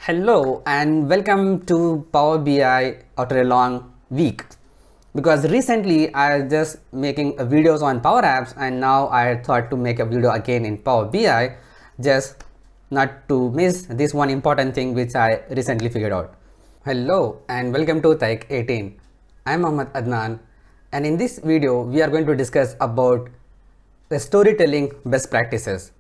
Hello and welcome to Power BI after a long week, because recently I was just making videos on Power Apps and now I thought to make a video again in Power BI, just not to miss this one important thing which I recently figured out. Hello and welcome to Tech 18. I'm Mohammad Adnan, and in this video we are going to discuss about the storytelling best practices.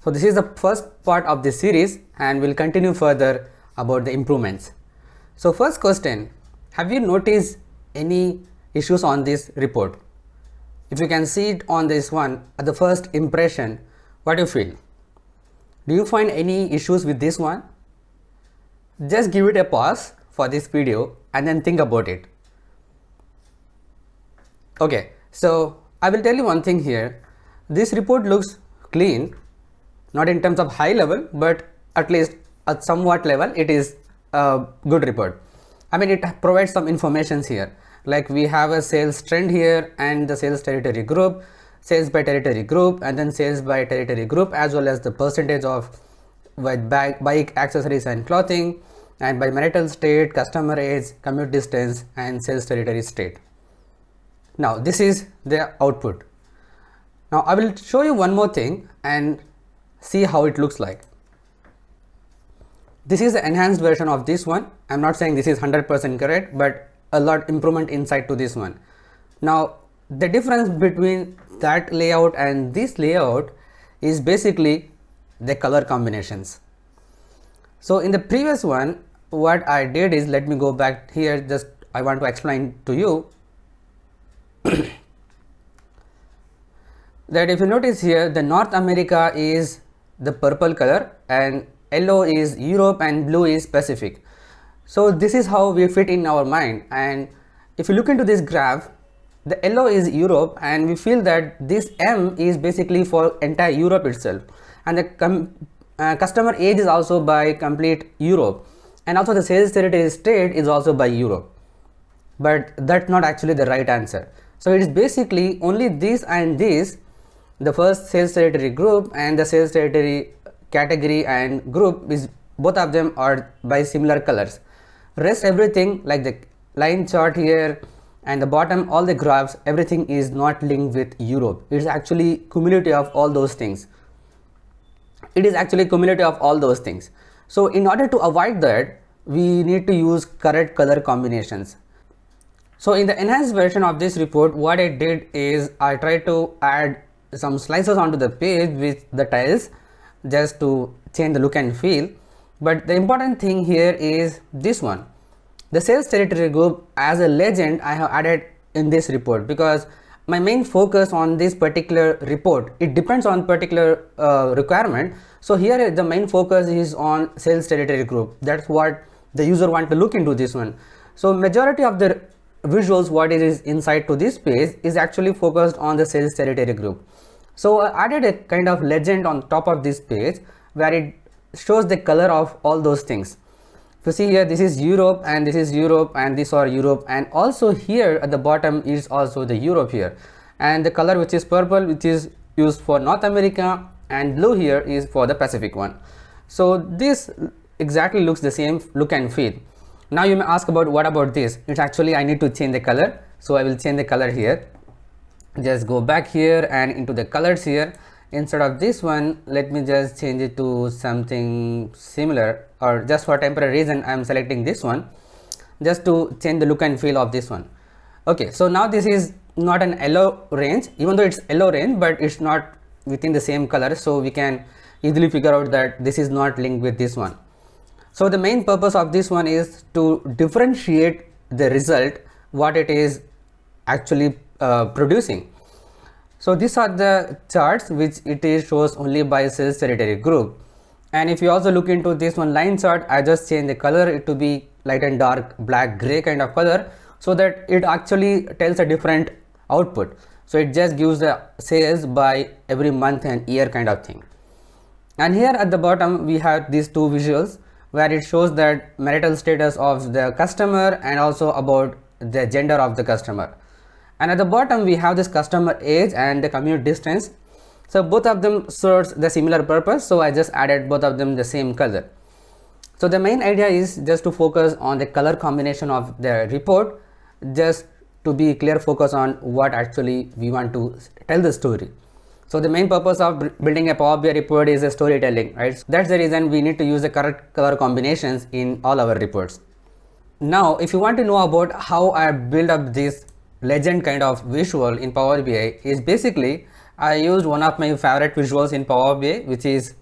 So this is the first part of this series and we'll continue further about the improvements. So first question, have you noticed any issues on this report? If you can see it on this one at the first impression, what do you feel? Do you find any issues with this one? Just give it a pause for this video and then think about it. Okay, so I will tell you one thing here. This report looks clean. Not in terms of high level, but at least at somewhat level, it is a good report. I mean, it provides some informations here. Like we have a sales trend here and the sales territory group, sales by territory group, and then sales by territory group, as well as the percentage of bike, accessories and clothing, and by marital state, customer age, commute distance, and sales territory state. Now, this is the output. Now, I will show you one more thing and see how it looks like. This is the enhanced version of this one. I'm not saying this is 100% correct, but a lot improvement inside to this one. Now the difference between that layout and this layout is basically the color combinations. So in the previous one, what I did is, let me go back here, just I want to explain to you that if you notice here, the North America is the purple color and yellow is Europe and blue is Pacific. So this is how we fit in our mind. And if you look into this graph, the yellow is Europe and we feel that this M is basically for entire Europe itself, and the customer age is also by complete Europe, and also the sales territory state is also by Europe. But that's not actually the right answer. So it is basically only this and this, the first sales territory group and the sales territory category and group, is both of them are by similar colors. Rest everything, like the line chart here and the bottom, all the graphs, everything is not linked with Europe. It is actually cumulative of all those things. So in order to avoid that, we need to use correct color combinations. So in the enhanced version of this report, what I did is I tried to add some slices onto the page with the tiles just to change the look and feel. But the important thing here is this one, the sales territory group as a legend I have added in this report, because my main focus on this particular report, it depends on particular requirement. So here the main focus is on sales territory group. That's what the user want to look into this one. So majority of the visuals what is inside to this page is actually focused on the sales territory group. So I added a kind of legend on top of this page where it shows the color of all those things. If you see here, this is Europe and this is Europe and these are Europe, and also here at the bottom is also the Europe here, and the color which is purple, which is used for North America, and blue here is for the Pacific one. So this exactly looks the same look and feel. Now you may ask about what about this? It's actually I need to change the color, so I will change the color here. Just go back here and into the colors here. Instead of this one, let me just change it to something similar, or just for temporary reason I am selecting this one just to change the look and feel of this one. Okay, so now this is not an yellow range, even though it's yellow range, but it's not within the same color, so we can easily figure out that this is not linked with this one. So the main purpose of this one is to differentiate the result, what it is actually producing. So these are the charts which it is shows only by sales territory group. And if you also look into this one line chart, I just change the color it to be light and dark, black, gray kind of color, so that it actually tells a different output. So it just gives the sales by every month and year kind of thing. And here at the bottom we have these two visuals where it shows that marital status of the customer and also about the gender of the customer. And at the bottom we have this customer age and the commute distance. So both of them serves the similar purpose, so I just added both of them the same color. So the main idea is just to focus on the color combination of the report, just to be clear focus on what actually we want to tell the story. So the main purpose of building a Power BI report is a storytelling, right? So that's the reason we need to use the correct color combinations in all our reports. Now, if you want to know about how I build up this legend kind of visual in Power BI, is basically I used one of my favorite visuals in Power BI, which is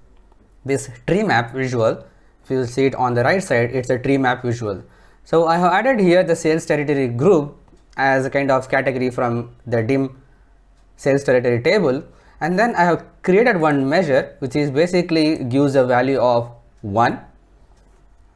this tree map visual. If you see it on the right side, it's a tree map visual. So I have added here the sales territory group as a kind of category from the dim sales territory table, and then I have created one measure which is basically gives a value of 1,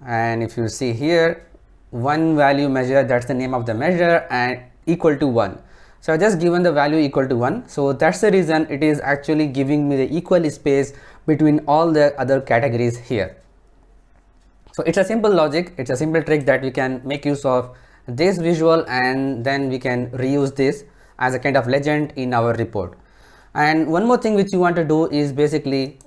and if you see here, one value measure, that's the name of the measure, and equal to 1. So I just given the value equal to 1, so that's the reason it is actually giving me the equal space between all the other categories here. So it's a simple logic, it's a simple trick that we can make use of this visual, and then we can reuse this as a kind of legend in our report. And one more thing which you want to do is basically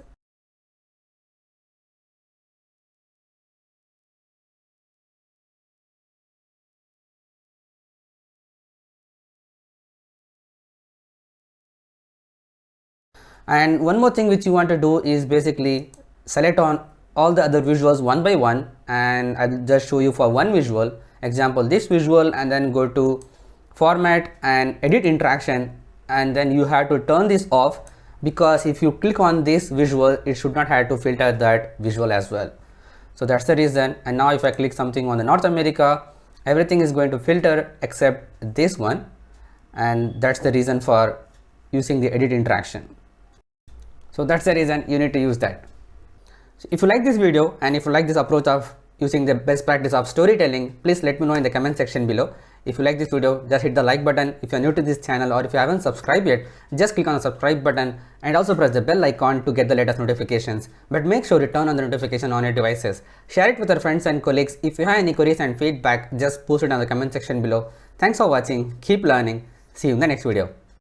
select on all the other visuals one by one, and I'll just show you for one visual example this visual, and then go to format and edit interaction, and then you have to turn this off, because if you click on this visual it should not have to filter that visual as well. So that's the reason. And now if I click something on the North America, everything is going to filter except this one, and that's the reason for using the edit interaction. So that's the reason you need to use that. So if you like this video and if you like this approach of using the best practice of storytelling, please let me know in the comment section below. If you like this video, just hit the like button. If you are new to this channel, or if you haven't subscribed yet, just click on the subscribe button and also press the bell icon to get the latest notifications. But make sure you turn on the notification on your devices. Share it with your friends and colleagues. If you have any queries and feedback, just post it on the comment section below. Thanks for watching. Keep learning. See you in the next video.